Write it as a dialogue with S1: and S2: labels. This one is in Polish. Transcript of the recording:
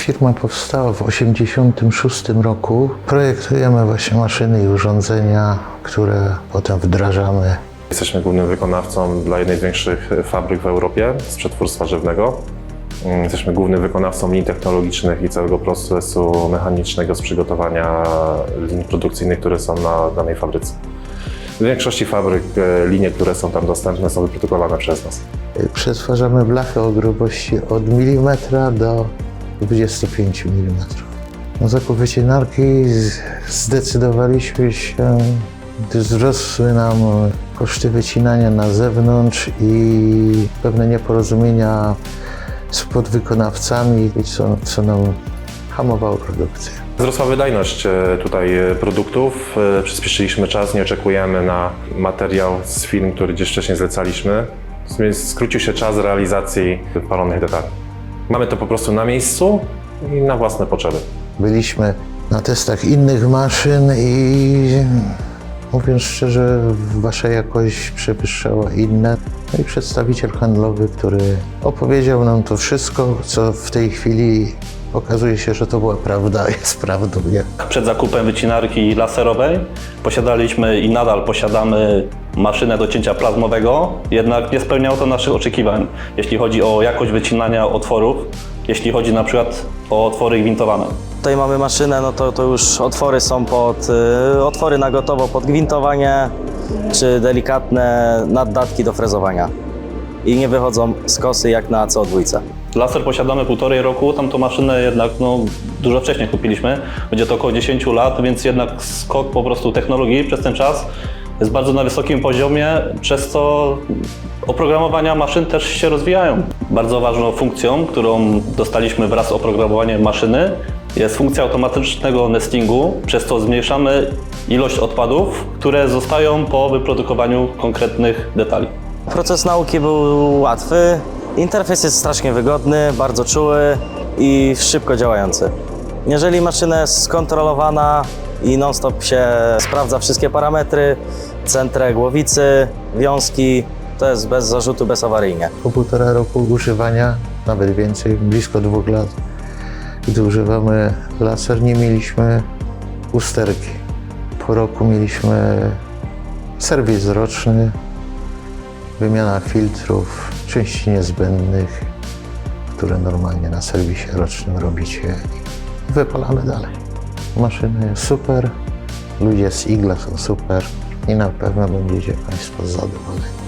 S1: Firma powstała w 1986 roku. Projektujemy właśnie maszyny i urządzenia, które potem wdrażamy.
S2: Jesteśmy głównym wykonawcą dla jednej z większych fabryk w Europie z przetwórstwa żywnego. Jesteśmy głównym wykonawcą linii technologicznych i całego procesu mechanicznego z przygotowania linii produkcyjnych, które są na danej fabryce. W większości fabryk linie, które są tam dostępne, są wyprodukowane przez nas.
S1: Przetwarzamy blachę o grubości od milimetra do 25 mm. Na zakup wycinarki zdecydowaliśmy się, gdy wzrosły nam koszty wycinania na zewnątrz i pewne nieporozumienia z podwykonawcami, co nam hamowało produkcję.
S2: Wzrosła wydajność tutaj produktów, przyspieszyliśmy czas, nie oczekujemy na materiał z firm, który gdzieś wcześniej zlecaliśmy, więc skrócił się czas realizacji palonych detali. Mamy to po prostu na miejscu i na własne potrzeby.
S1: Byliśmy na testach innych maszyn i mówiąc szczerze, wasza jakość przewyższała inne. No i przedstawiciel handlowy, który opowiedział nam to wszystko, co w tej chwili okazuje się, że to była prawda, jest prawdą.
S3: Przed zakupem wycinarki laserowej posiadaliśmy i nadal posiadamy maszynę do cięcia plazmowego, jednak nie spełniało to naszych oczekiwań, jeśli chodzi o jakość wycinania otworów, jeśli chodzi na przykład o otwory gwintowane.
S4: Tutaj mamy maszynę, no to już otwory są otwory na gotowo pod gwintowanie, czy delikatne naddatki do frezowania. I nie wychodzą z kosy jak na CO2.
S3: Laser posiadamy 1,5 roku, tamtą maszynę jednak dużo wcześniej kupiliśmy. Będzie to około 10 lat, więc jednak skok po prostu technologii przez ten czas jest bardzo na wysokim poziomie, przez co oprogramowania maszyn też się rozwijają. Bardzo ważną funkcją, którą dostaliśmy wraz z oprogramowaniem maszyny, jest funkcja automatycznego nestingu, przez co zmniejszamy ilość odpadów, które zostają po wyprodukowaniu konkretnych detali.
S4: Proces nauki był łatwy, interfejs jest strasznie wygodny, bardzo czuły i szybko działający. Jeżeli maszyna jest skontrolowana i non-stop się sprawdza wszystkie parametry, centrę głowicy, wiązki, to jest bez zarzutu, bezawaryjnie.
S1: Po 1,5 roku używania, nawet więcej, blisko 2 lat, gdy używamy laser, nie mieliśmy usterki. Po roku mieliśmy serwis roczny, wymiana filtrów, części niezbędnych, które normalnie na serwisie rocznym robicie i wypalamy dalej. Maszyna jest super, ludzie z Igla są super i na pewno będziecie Państwo zadowoleni.